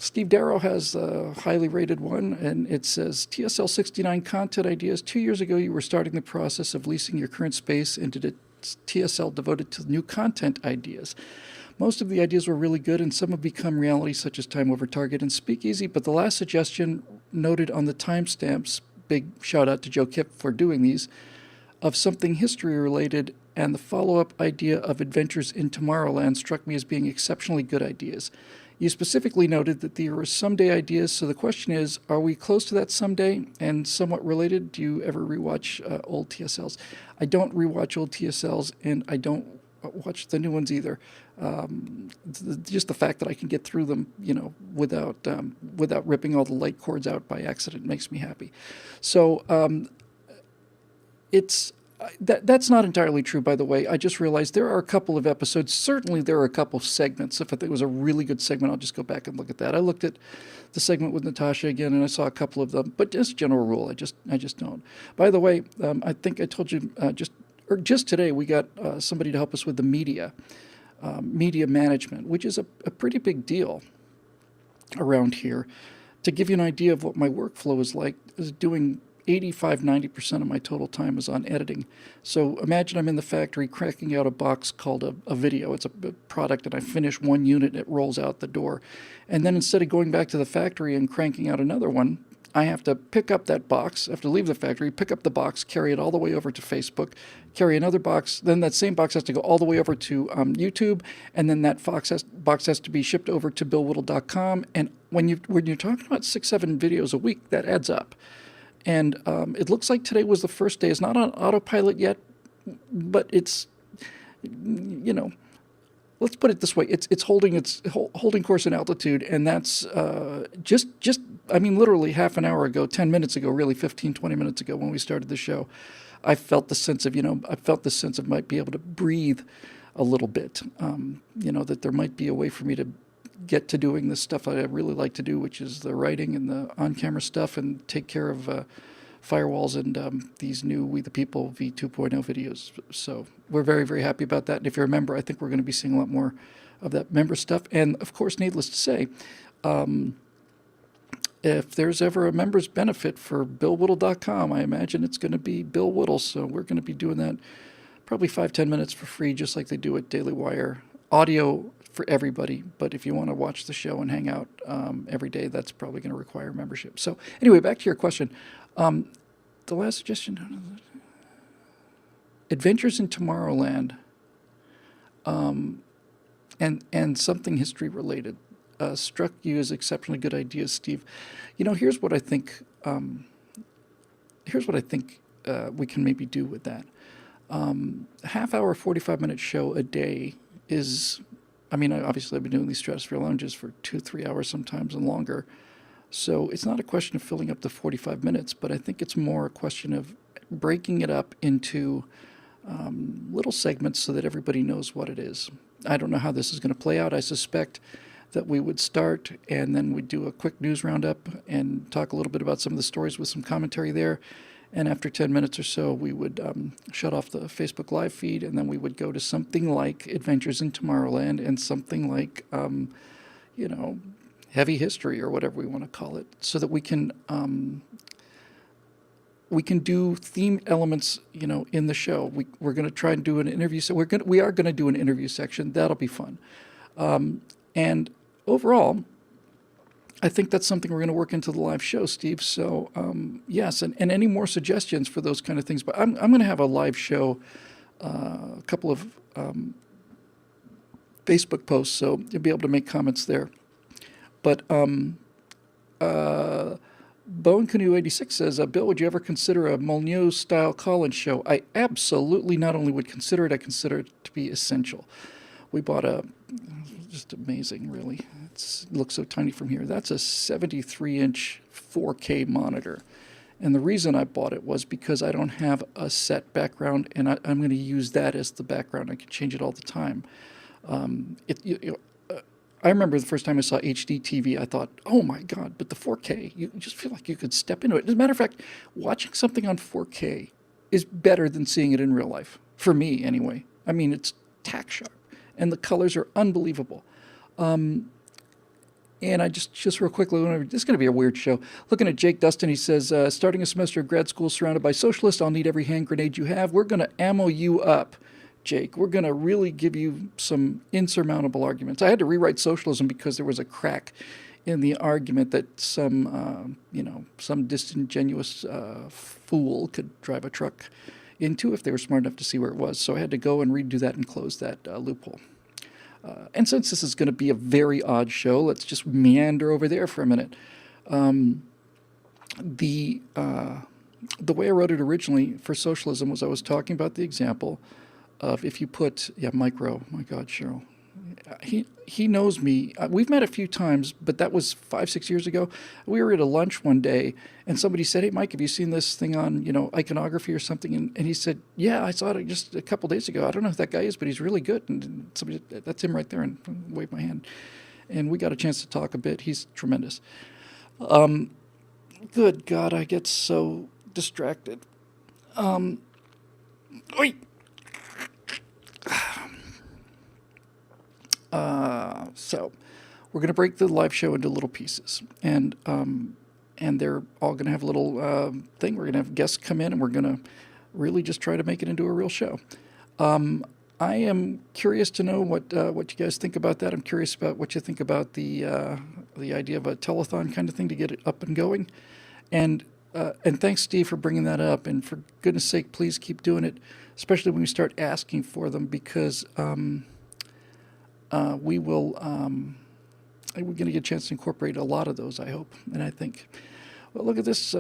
Steve Darrow has a highly rated one, and it says, TSL 69 content ideas. 2 years ago, you were starting the process of leasing your current space into the TSL devoted to new content ideas. Most of the ideas were really good, and some have become reality, such as Time Over Target and Speakeasy, but the last suggestion noted on the timestamps, big shout out to Joe Kipp for doing these, of something history related, and the follow-up idea of Adventures in Tomorrowland struck me as being exceptionally good ideas. You specifically noted that there were someday ideas, so the question is, are we close to that someday? And somewhat related, do you ever rewatch old TSLs? I don't rewatch old TSLs, and I don't watch the new ones either. Just the fact that I can get through them, without ripping all the light cords out by accident makes me happy. So that's not entirely true, by the way. I just realized there are a couple of episodes. Certainly, there are a couple of segments. If I think it was a really good segment, I'll just go back and look at that. I looked at the segment with Natasha again, and I saw a couple of them. But as a general rule, I just don't. By the way, I think I told you just today we got somebody to help us with the media management, which is a pretty big deal around here. To give you an idea of what my workflow is like, is doing 85-90% of my total time is on editing. So imagine I'm in the factory cracking out a box called a video. It's a product, and I finish one unit and it rolls out the door. And then instead of going back to the factory and cranking out another one, I have to pick up that box, I have to leave the factory, pick up the box, carry it all the way over to Facebook, carry another box, then that same box has to go all the way over to YouTube, and then that box has to be shipped over to BillWhittle.com. And when you're talking about 6-7 videos a week, that adds up. And it looks like today was the first day. It's not on autopilot yet, but it's, let's put it this way: it's holding course in altitude, and that's literally half an hour ago, 10 minutes ago, really 15, 20 minutes ago when we started the show, I felt the sense of might be able to breathe a little bit. That there might be a way for me to get to doing the stuff I really like to do, which is the writing and the on-camera stuff, and take care of firewalls and these new We the People v2.0 videos. So we're very, very happy about that. And if you're a member, I think we're going to be seeing a lot more of that member stuff. And of course, needless to say, if there's ever a member's benefit for BillWhittle.com, I imagine it's going to be Bill Whittle. So we're going to be doing that probably 5-10 minutes for free, just like they do at Daily Wire. Audio for everybody, but if you want to watch the show and hang out every day, that's probably going to require membership. So anyway, back to your question. The last suggestion, Adventures in Tomorrowland, and something history related, struck you as exceptionally good ideas, Steve. Here's what I think. We can maybe do with that. Half-hour, 45-minute show a day is. Obviously I've been doing these Stratosphere Lounges for 2-3 hours sometimes and longer. So it's not a question of filling up the 45 minutes, but I think it's more a question of breaking it up into little segments so that everybody knows what it is. I don't know how this is going to play out. I suspect that we would start and then we'd do a quick news roundup and talk a little bit about some of the stories with some commentary there. And after 10 minutes or so, we would shut off the Facebook Live feed, and then we would go to something like Adventures in Tomorrowland and something like, heavy history or whatever we want to call it, so that we can do theme elements, in the show. We're going to try and do an interview. So we are going to do an interview section. That'll be fun. And overall, I think that's something we're going to work into the live show, Steve. So, yes, and any more suggestions for those kind of things. But I'm going to have a live show, a couple of Facebook posts, so you'll be able to make comments there. But Bone Canoe 86 says, Bill, would you ever consider a Molyneux-style call-in show? I absolutely not only would consider it, I consider it to be essential. We bought just amazing, really. It looks so tiny from here. That's a 73-inch 4K monitor. And the reason I bought it was because I don't have a set background, and I'm going to use that as the background. I can change it all the time. I remember the first time I saw HD TV, I thought, oh my God, but the 4K, you just feel like you could step into it. As a matter of fact, watching something on 4K is better than seeing it in real life. For me, anyway. It's tack sharp, and the colors are unbelievable. And I just real quickly, this is going to be a weird show. Looking at Jake Dustin, he says, starting a semester of grad school surrounded by socialists, I'll need every hand grenade you have. We're going to ammo you up, Jake. We're going to really give you some insurmountable arguments. I had to rewrite socialism because there was a crack in the argument that some disingenuous fool could drive a truck into if they were smart enough to see where it was. So I had to go and redo that and close that loophole. And since this is going to be a very odd show, let's just meander over there for a minute. The way I wrote it originally for socialism was I was talking about the example of if you put, Micro, my God, Cheryl. He knows me. We've met a few times, but that was 5-6 years ago. We were at a lunch one day, and somebody said, "Hey, Mike, have you seen this thing on, iconography or something?" And he said, "Yeah, I saw it just a couple days ago. I don't know who that guy is, but he's really good." And somebody, that's him right there, and waved my hand. And we got a chance to talk a bit. He's tremendous. Good God, I get so distracted. Oi! So we're going to break the live show into little pieces, and they're all going to have a little thing. We're going to have guests come in, and we're going to really just try to make it into a real show. I am curious to know what you guys think about that. I'm curious about what you think about the idea of a telethon kind of thing to get it up and going, and thanks, Steve, for bringing that up. And for goodness sake, please keep doing it, especially when we start asking for them, because we're going to get a chance to incorporate a lot of those, I hope, and I think. Well, look at this